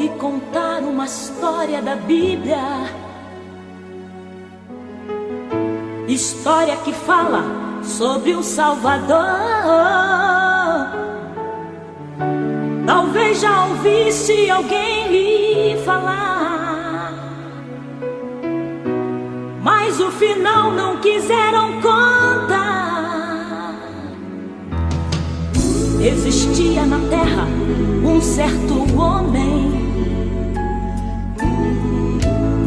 lhe contar uma história da Bíblia. História que fala sobre o Salvador. Talvez já ouvisse alguém lhe falar, mas o final não quiseram contar. Existia na terra um certo homem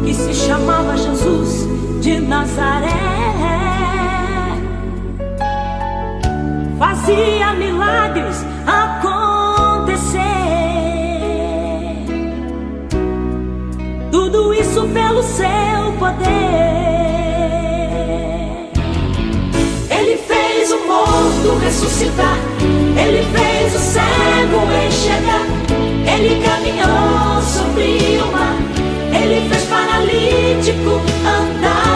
que se chamava Jesus de Nazaré. Fazia milagres acontecer, tudo isso pelo seu poder. Ele fez o morto ressuscitar, ele fez o cego enxergar, ele caminhou sobre o mar, ele fez paralítico andar.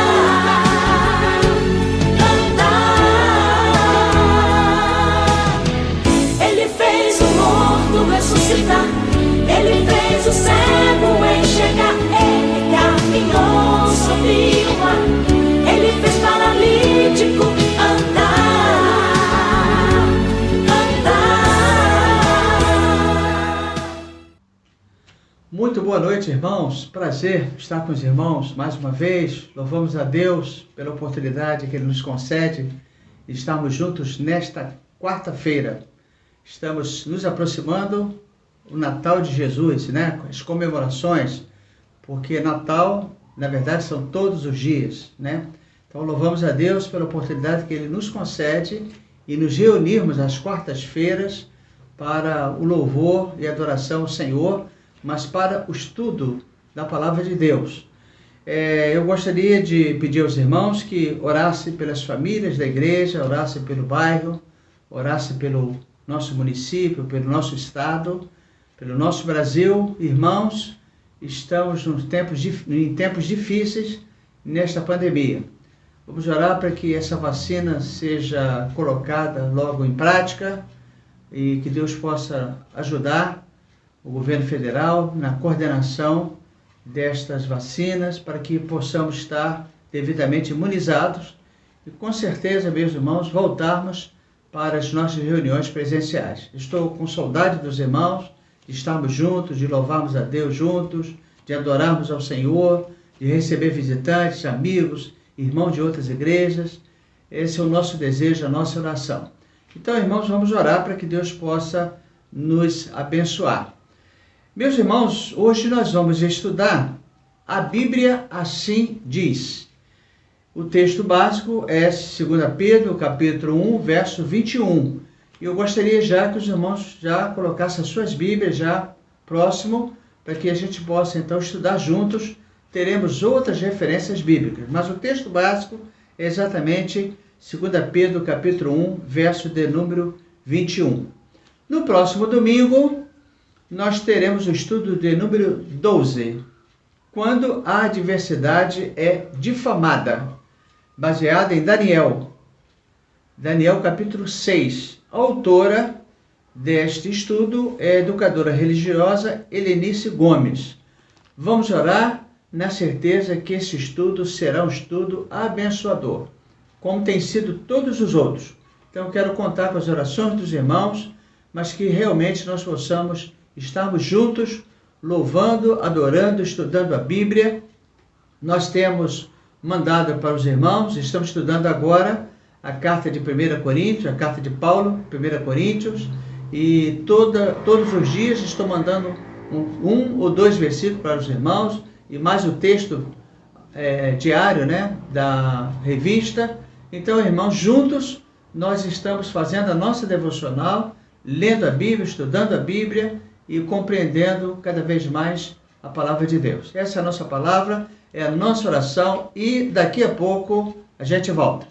Ele fez o morto ressuscitar, ele fez o cego enxergar, ele caminhou sobre o mar, ele fez paralítico andar, andar. Muito boa noite, irmãos. Prazer estar com os irmãos mais uma vez. Louvamos a Deus pela oportunidade que Ele nos concede de estarmos juntos nesta quarta-feira. Estamos nos aproximando do Natal de Jesus, né? As comemorações, porque Natal, na verdade, são todos os dias, né? Então louvamos a Deus pela oportunidade que Ele nos concede e nos reunirmos às quartas-feiras para o louvor e adoração ao Senhor, mas para o estudo da Palavra de Deus. Eu gostaria de pedir aos irmãos que orassem pelas famílias da igreja, orassem pelo bairro, orassem pelo nosso município, pelo nosso estado, pelo nosso Brasil. Irmãos, estamos em tempos difíceis nesta pandemia. Vamos orar para que essa vacina seja colocada logo em prática e que Deus possa ajudar o governo federal na coordenação destas vacinas para que possamos estar devidamente imunizados e, com certeza, meus irmãos, voltarmos para as nossas reuniões presenciais. Estou com saudade dos irmãos, de estarmos juntos, de louvarmos a Deus juntos, de adorarmos ao Senhor, de receber visitantes, amigos, irmãos de outras igrejas. Esse é o nosso desejo, a nossa oração. Então, irmãos, vamos orar para que Deus possa nos abençoar. Meus irmãos, hoje nós vamos estudar a Bíblia assim diz. O texto básico é 2 Pedro, capítulo 1, verso 21. E eu gostaria já que os irmãos já colocassem as suas Bíblias já próximo, para que a gente possa então estudar juntos. Teremos outras referências bíblicas, mas o texto básico é exatamente 2 Pedro, capítulo 1, verso de número 21. No próximo domingo, nós teremos o estudo de número 12, quando a adversidade é difamada, baseada em Daniel capítulo 6. A autora deste estudo é a educadora religiosa Helenice Gomes. Vamos orar na certeza que esse estudo será um estudo abençoador, como tem sido todos os outros. Então eu quero contar com as orações dos irmãos, mas que realmente nós possamos estarmos juntos, louvando, adorando, estudando a Bíblia. Nós temos mandado para os irmãos, estamos estudando agora a carta de 1 Coríntios, a carta de Paulo, 1 Coríntios, e todos os dias estou mandando um ou dois versículos para os irmãos, e mais o texto diário, né, da revista. Então, irmãos, juntos nós estamos fazendo a nossa devocional, lendo a Bíblia, estudando a Bíblia e compreendendo cada vez mais a palavra de Deus. Essa é a nossa palavra, é a nossa oração e daqui a pouco a gente volta.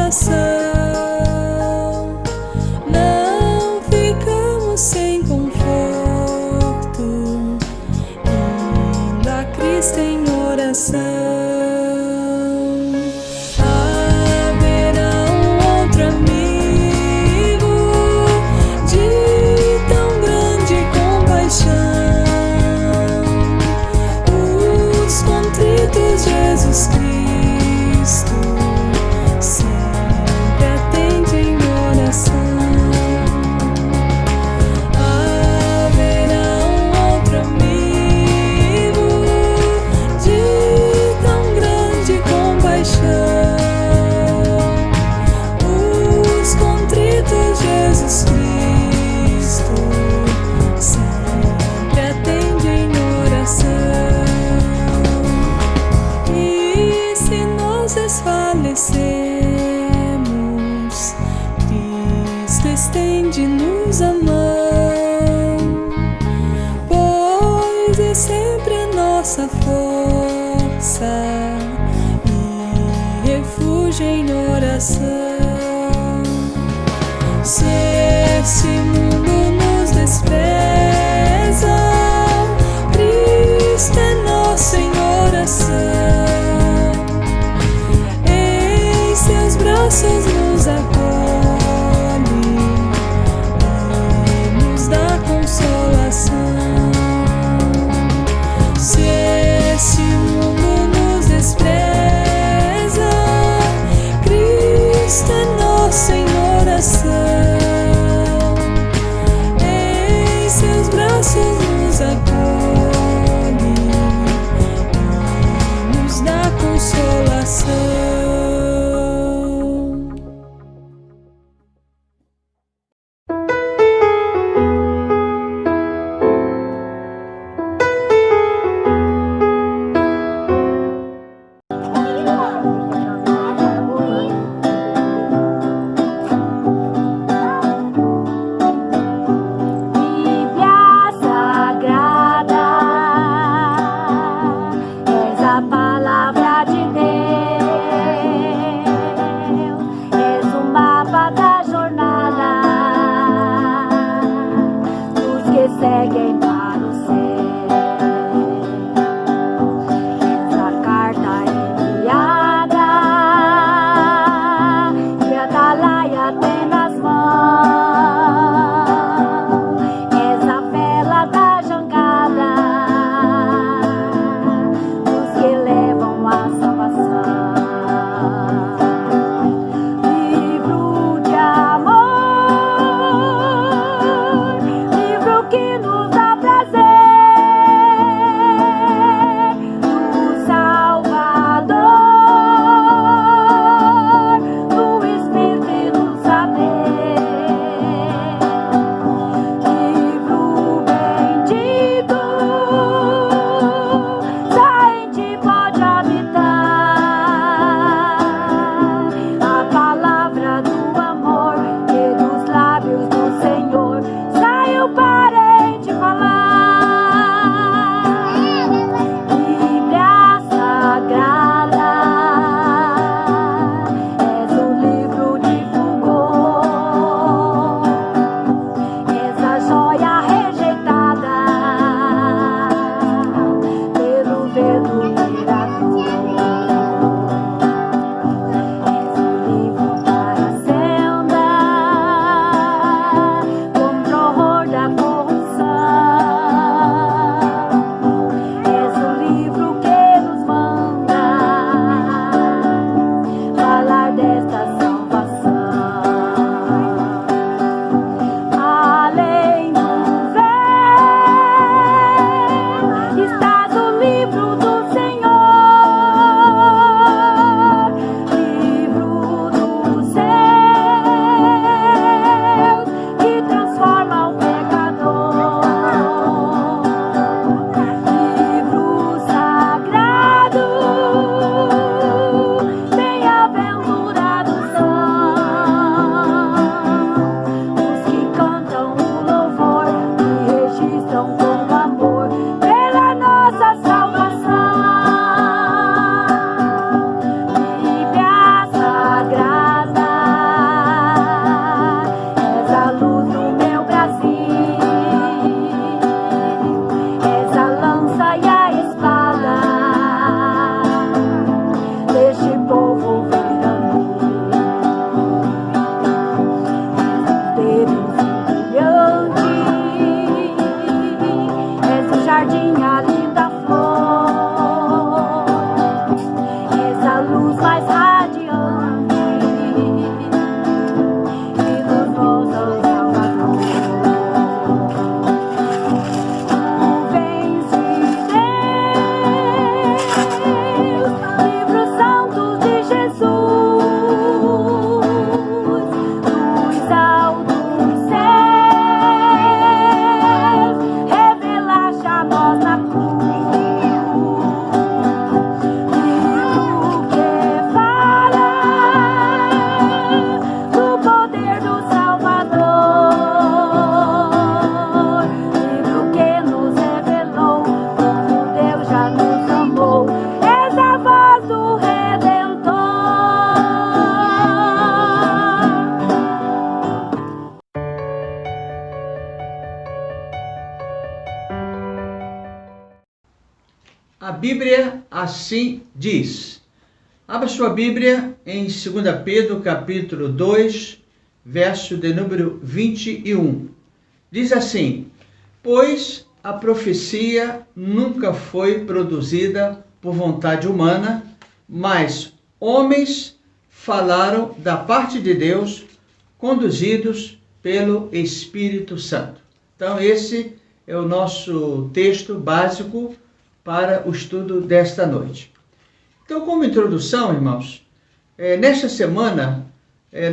consolação. Não ficamos sem conforto, indo a Cristo em oração. Haverá um outro amigo de tão grande compaixão. Os contritos, Jesus Cristo sempre atende em oração. Haverá um outro amigo de tão grande compaixão. Os contritos, Jesus Cristo sempre atende em oração. E se nós desfalecemos, Cristo estende-nos a mão, pois é sempre a nossa força e refúgio em oração. Se este mundo nos despreza, Cristo é nosso em oração. Em seus braços nos acolhe e nos dá consolação. Se este mundo nos despreza, Cristo é nosso em oração. Em seus braços nos acolhe e Bíblia assim diz. Abra sua Bíblia em 2 Pedro, capítulo 2, verso de número 21. Diz assim: pois a profecia nunca foi produzida por vontade humana, mas homens falaram da parte de Deus, conduzidos pelo Espírito Santo. Então, esse é o nosso texto básico para o estudo desta noite. Então, como introdução, irmãos, nesta semana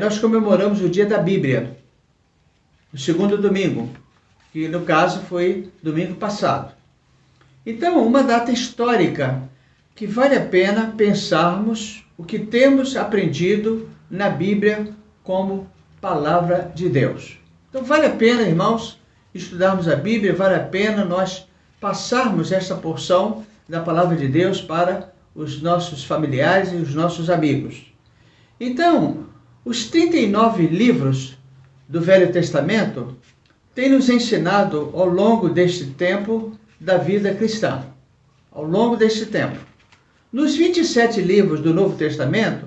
nós comemoramos o Dia da Bíblia, o segundo domingo, que no caso foi domingo passado. Então, uma data histórica que vale a pena pensarmos o que temos aprendido na Bíblia como palavra de Deus. Então, vale a pena, irmãos, estudarmos a Bíblia, vale a pena nós passarmos essa porção da palavra de Deus para os nossos familiares e os nossos amigos. Então, os 39 livros do Velho Testamento têm nos ensinado ao longo deste tempo da vida cristã. Ao longo deste tempo. Nos 27 livros do Novo Testamento,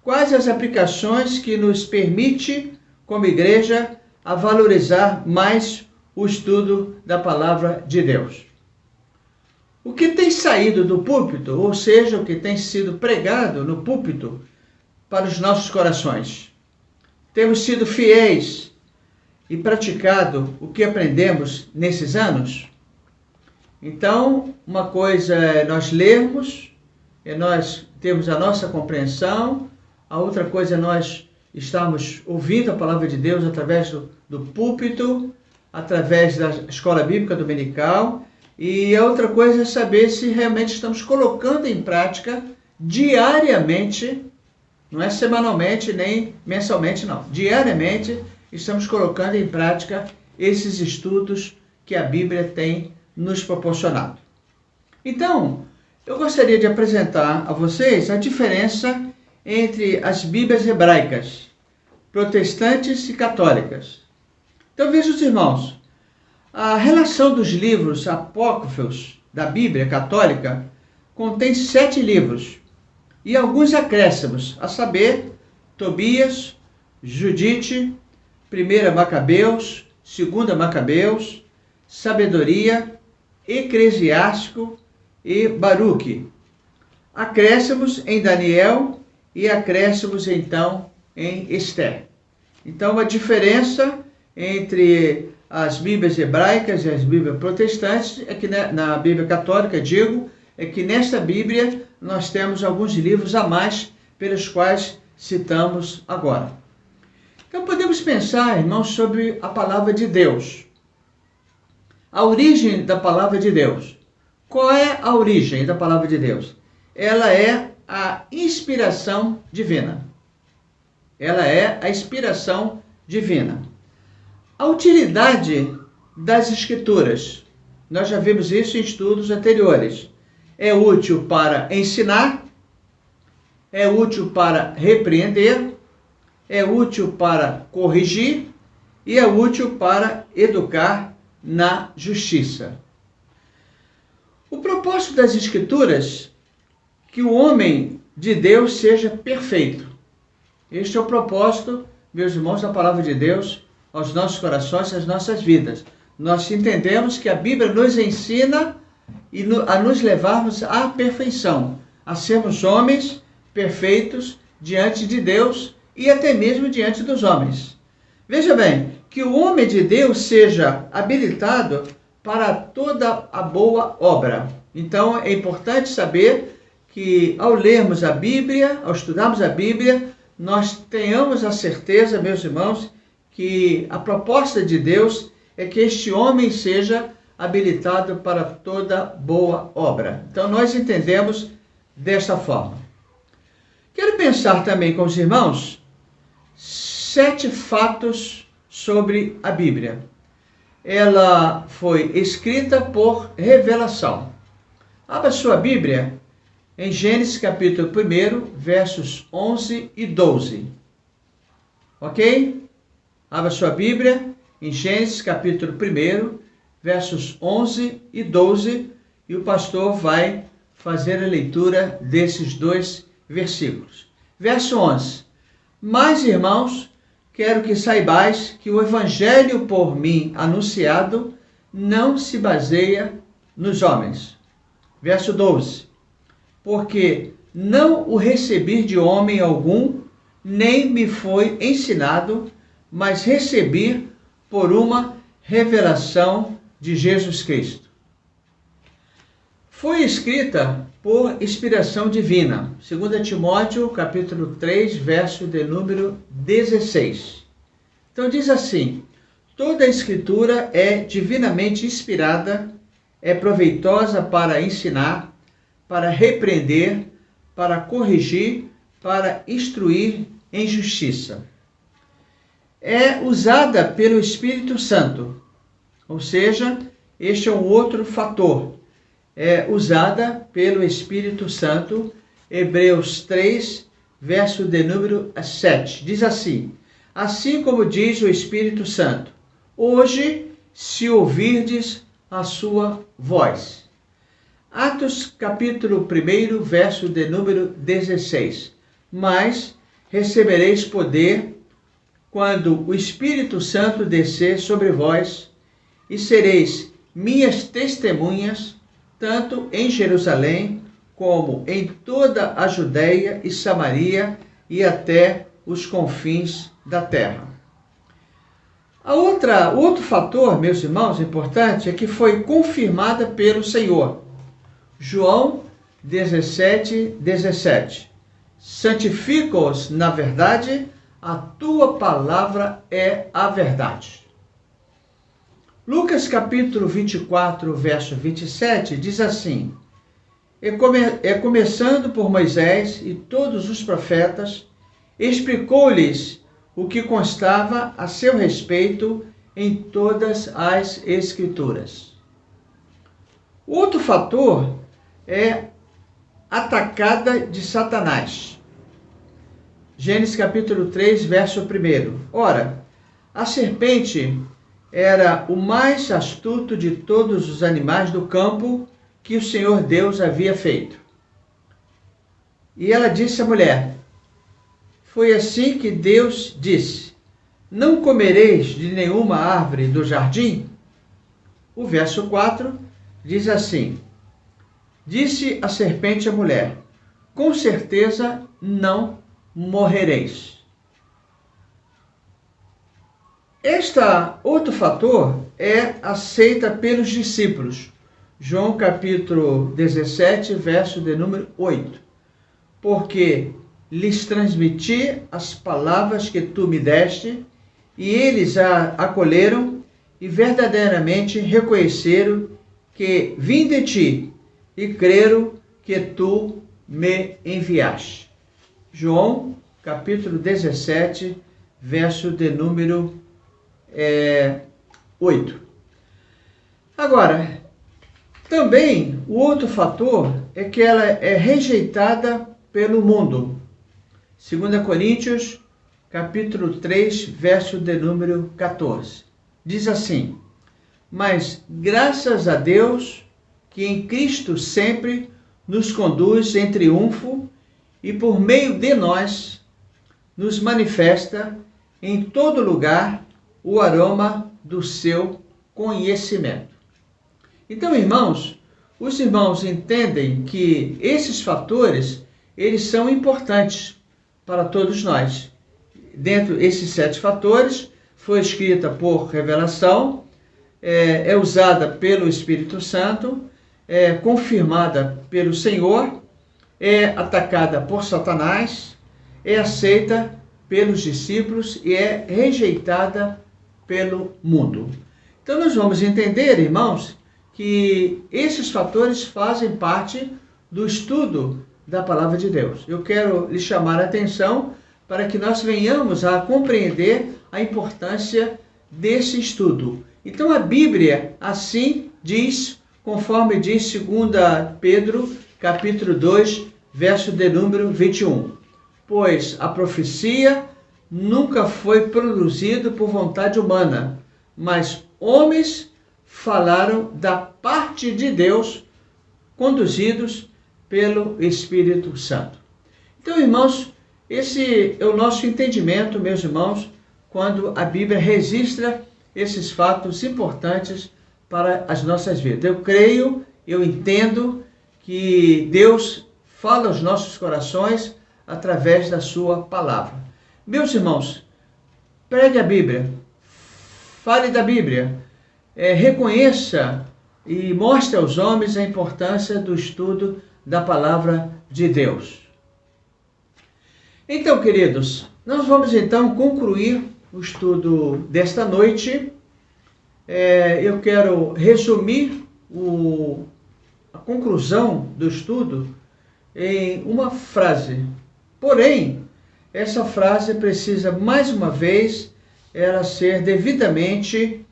quais as aplicações que nos permite, como igreja, a valorizar mais o estudo da palavra de Deus? O que tem saído do púlpito, ou seja, o que tem sido pregado no púlpito para os nossos corações? Temos sido fiéis e praticado o que aprendemos nesses anos? Então, uma coisa é nós lermos, é nós termos a nossa compreensão, a outra coisa é nós estarmos ouvindo a palavra de Deus através do púlpito, através da escola bíblica dominical, e a outra coisa é saber se realmente estamos colocando em prática diariamente, não é semanalmente nem mensalmente, não. Diariamente estamos colocando em prática esses estudos que a Bíblia tem nos proporcionado. Então, eu gostaria de apresentar a vocês a diferença entre as Bíblias hebraicas, protestantes e católicas. Então, vejam os irmãos. A relação dos livros apócrifos da Bíblia católica contém 7 livros e alguns acréscimos, a saber, Tobias, Judite, 1 Macabeus, 2 Macabeus, Sabedoria, Eclesiástico e Baruque. Acréscimos em Daniel e acréscimos, então, em Esther. Então, a diferença entre as Bíblias hebraicas e as Bíblias protestantes é que na Bíblia católica, é que nesta Bíblia nós temos alguns livros a mais pelos quais citamos agora. Então podemos pensar, irmãos, sobre a palavra de Deus. A origem da palavra de Deus. Qual é a origem da palavra de Deus? Ela é a inspiração divina. Ela é a inspiração divina. A utilidade das Escrituras, nós já vimos isso em estudos anteriores. É útil para ensinar, é útil para repreender, é útil para corrigir e é útil para educar na justiça. O propósito das Escrituras é que o homem de Deus seja perfeito. Este é o propósito, meus irmãos, da palavra de Deus aos nossos corações e às nossas vidas. Nós entendemos que a Bíblia nos ensina a nos levarmos à perfeição, a sermos homens perfeitos diante de Deus e até mesmo diante dos homens. Veja bem, que o homem de Deus seja habilitado para toda a boa obra. Então, é importante saber que ao lermos a Bíblia, ao estudarmos a Bíblia, nós tenhamos a certeza, meus irmãos, que a proposta de Deus é que este homem seja habilitado para toda boa obra. Então, nós entendemos desta forma. Quero pensar também com os irmãos 7 fatos sobre a Bíblia. Ela foi escrita por revelação. Abra sua Bíblia em Gênesis capítulo 1, versos 11 e 12. Ok? Abra sua Bíblia em Gênesis capítulo 1, versos 11 e 12, e o pastor vai fazer a leitura desses dois versículos. Verso 11. Mas, irmãos, quero que saibais que o evangelho por mim anunciado não se baseia nos homens. Verso 12. Porque não o recebi de homem algum, nem me foi ensinado, mas recebi por uma revelação de Jesus Cristo. Foi escrita por inspiração divina, 2 Timóteo, capítulo 3, verso de número 16. Então diz assim: toda a escritura é divinamente inspirada, é proveitosa para ensinar, para repreender, para corrigir, para instruir em justiça. É usada pelo Espírito Santo, ou seja, este é um outro fator. É usada pelo Espírito Santo, Hebreus 3, verso de número 7. Diz assim: assim como diz o Espírito Santo, hoje, se ouvirdes a sua voz. Atos capítulo 1, verso de número 16. Mas recebereis poder quando o Espírito Santo descer sobre vós, e sereis minhas testemunhas, tanto em Jerusalém, como em toda a Judéia e Samaria, e até os confins da terra. O outro fator, meus irmãos, importante, é que foi confirmada pelo Senhor. João 17, 17. Santifica-os na verdade, a tua palavra é a verdade. Lucas capítulo 24, verso 27, diz assim: começando por Moisés e todos os profetas, explicou-lhes o que constava a seu respeito em todas as Escrituras. Outro fator é atacada de Satanás. Gênesis capítulo 3, verso 1. Ora, a serpente era o mais astuto de todos os animais do campo que o Senhor Deus havia feito. E ela disse à mulher: foi assim que Deus disse: não comereis de nenhuma árvore do jardim? O verso 4 diz assim: disse a serpente à mulher: com certeza não morrereis. Este outro fator é aceita pelos discípulos. João capítulo 17, verso de número 8. Porque lhes transmiti as palavras que tu me deste, e eles a acolheram e verdadeiramente reconheceram que vim de ti, e creram que tu me enviaste. João capítulo 17, verso de número 8. Agora, também o outro fator é que ela é rejeitada pelo mundo. 2 Coríntios, capítulo 3, verso de número 14. Diz assim: mas graças a Deus que em Cristo sempre nos conduz em triunfo e por meio de nós nos manifesta em todo lugar o aroma do seu conhecimento. Então, irmãos, os irmãos entendem que esses fatores, eles são importantes para todos nós. Dentro desses 7 fatores, foi escrita por revelação, é usada pelo Espírito Santo, é confirmada pelo Senhor, é atacada por Satanás, é aceita pelos discípulos e é rejeitada pelo mundo. Então nós vamos entender, irmãos, que esses fatores fazem parte do estudo da palavra de Deus. Eu quero lhe chamar a atenção para que nós venhamos a compreender a importância desse estudo. Então a Bíblia assim diz, conforme diz 2 Pedro, capítulo 2, verso de número 21. Pois a profecia nunca foi produzida por vontade humana, mas homens falaram da parte de Deus, conduzidos pelo Espírito Santo. Então, irmãos, esse é o nosso entendimento, meus irmãos, quando a Bíblia registra esses fatos importantes para as nossas vidas. Eu creio, eu entendo que Deus fala aos nossos corações através da sua palavra. Meus irmãos, pregue a Bíblia, fale da Bíblia, reconheça e mostre aos homens a importância do estudo da palavra de Deus. Então, queridos, nós vamos então concluir o estudo desta noite. Eu quero resumir a conclusão do estudo em uma frase. Porém, essa frase precisa, mais uma vez, ela ser devidamente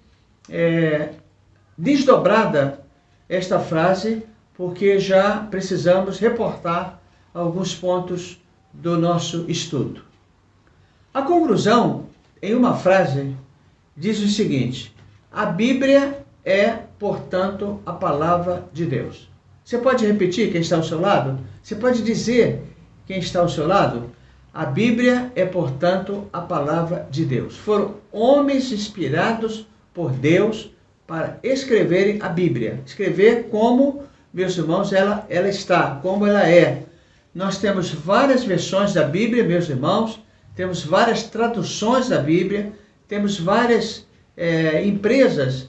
desdobrada, esta frase, porque já precisamos reportar alguns pontos do nosso estudo. A conclusão, em uma frase, diz o seguinte: a Bíblia é, portanto, a palavra de Deus. Você pode repetir quem está ao seu lado? Você pode dizer quem está ao seu lado? A Bíblia é, portanto, a palavra de Deus. Foram homens inspirados por Deus para escreverem a Bíblia. Escrever como, meus irmãos, ela está, como ela é. Nós temos várias versões da Bíblia, meus irmãos, temos várias traduções da Bíblia, temos várias empresas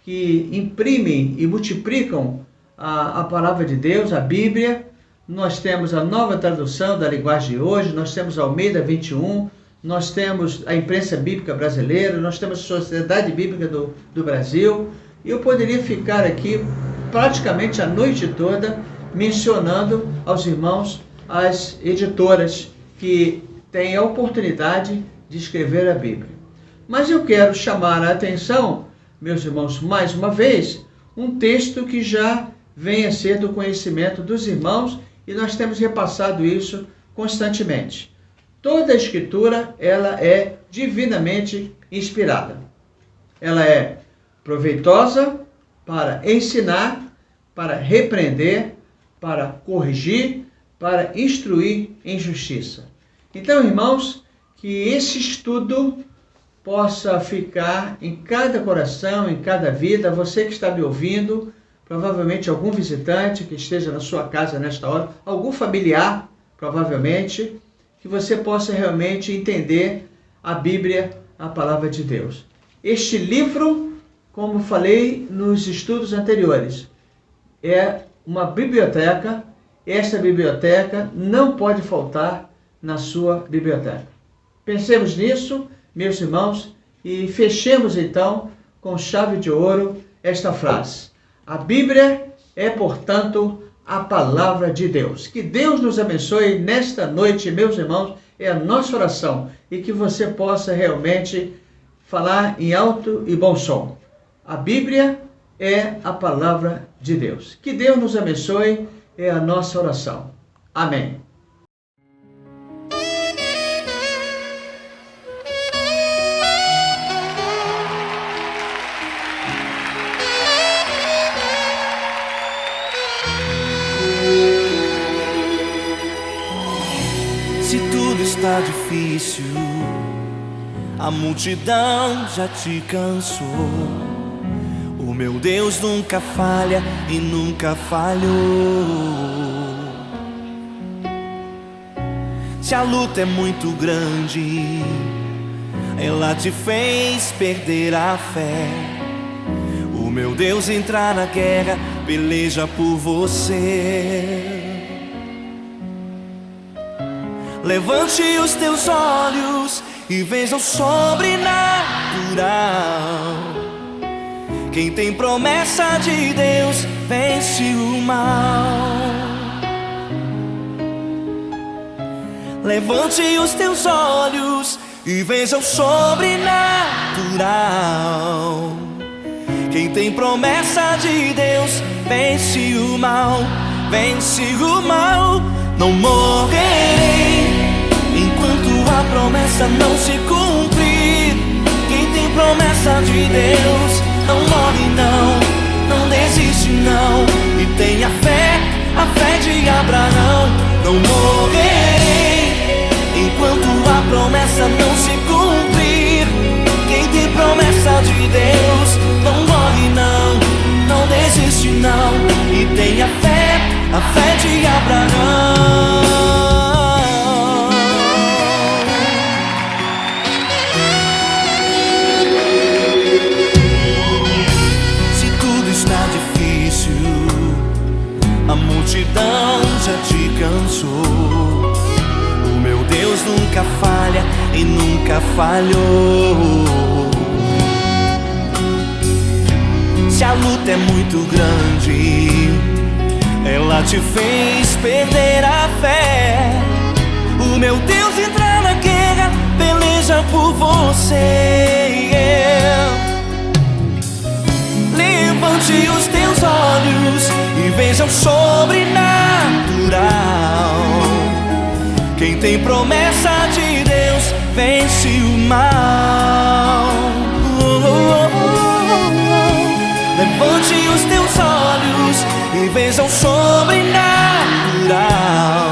que imprimem e multiplicam a palavra de Deus, a Bíblia. Nós temos a nova tradução da linguagem de hoje, nós temos a Almeida 21, nós temos a imprensa bíblica brasileira, nós temos a Sociedade Bíblica do Brasil. E eu poderia ficar aqui praticamente a noite toda mencionando aos irmãos as editoras que têm a oportunidade de escrever a Bíblia. Mas eu quero chamar a atenção, meus irmãos, mais uma vez, um texto que já vem a ser do conhecimento dos irmãos e nós temos repassado isso constantemente. Toda a Escritura, ela é divinamente inspirada. Ela é proveitosa para ensinar, para repreender, para corrigir, para instruir em justiça. Então, irmãos, que esse estudo possa ficar em cada coração, em cada vida. Você que está me ouvindo, provavelmente algum visitante que esteja na sua casa nesta hora, algum familiar, provavelmente, que você possa realmente entender a Bíblia, a palavra de Deus. Este livro, como falei nos estudos anteriores, é uma biblioteca. Esta biblioteca não pode faltar na sua biblioteca. Pensemos nisso, meus irmãos, e fechemos então com chave de ouro esta frase: a Bíblia é, portanto, a palavra de Deus. Que Deus nos abençoe nesta noite, meus irmãos, é a nossa oração, e que você possa realmente falar em alto e bom som: a Bíblia é a palavra de Deus. Que Deus nos abençoe, é a nossa oração. Amém. Se tudo está difícil, a multidão já te cansou. O meu Deus nunca falha e nunca falhou. Se a luta é muito grande, ela te fez perder a fé. O meu Deus entra na guerra, peleja por você. Levante os teus olhos e veja o sobrenatural. Quem tem promessa de Deus vence o mal. Levante os teus olhos e veja o sobrenatural. Quem tem promessa de Deus vence o mal. Vence o mal. Não morrerei enquanto a promessa não se cumprir. Quem tem promessa de Deus não morre não, não desiste não. E tenha fé, a fé de Abraão. Não morrerei enquanto a promessa não se cumprir. Quem tem promessa de Deus não morre não desiste não. E tem a fé de Abraão. A multidão já te cansou. O meu Deus nunca falha e nunca falhou. Se a luta é muito grande, ela te fez perder a fé. O meu Deus entra na guerra, peleja por você. Levante os teus olhos e veja o sobrenatural. Quem tem promessa de Deus vence o mal. Levante os teus olhos e veja o sobrenatural.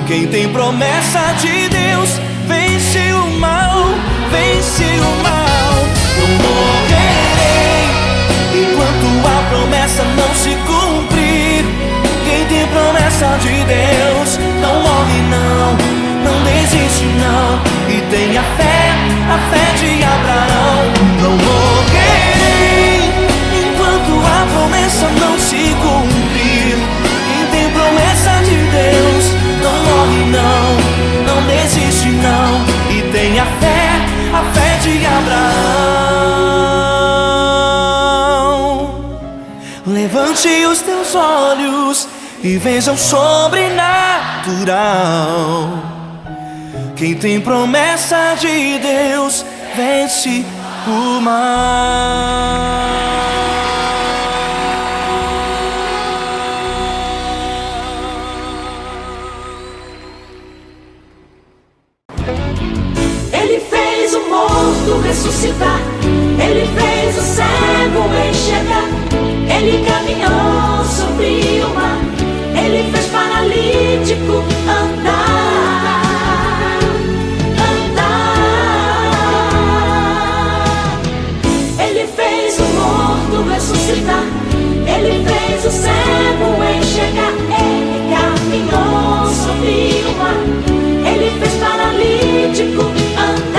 Quem tem promessa de Deus vence o mal, vence o mal. Não morrerei enquanto a promessa não se cumprir. Quem tem promessa de Deus não morre não desiste não. E tem a fé de Abraão. Não morrerei enquanto a promessa não se cumprir. Quem tem promessa de Deus não morre não desiste não. E tem a fé de Abraão. Levante os teus olhos e veja o sobrenatural. Quem tem promessa de Deus vence o mal. Ele fez o morto ressuscitar, ele fez o cego enxergar, ele caminhou sobre o mar, ele fez paralítico andar. Ele fez o morto ressuscitar, ele fez o cego enxergar, ele caminhou sobre o mar, ele fez paralítico andar.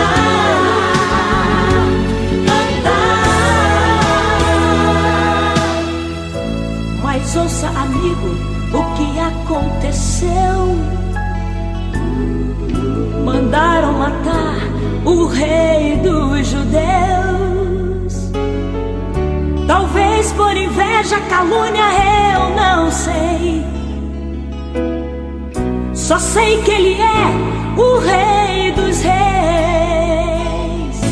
Mas ouça, amigo, o que aconteceu. Mandaram matar o rei dos judeus. Talvez por inveja, calúnia, eu não sei. Só sei que ele é o rei dos reis.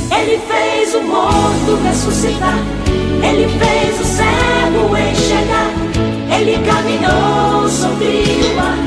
Ele fez o morto ressuscitar, ele fez o cego enxergar, ele caminhou sobre o mar,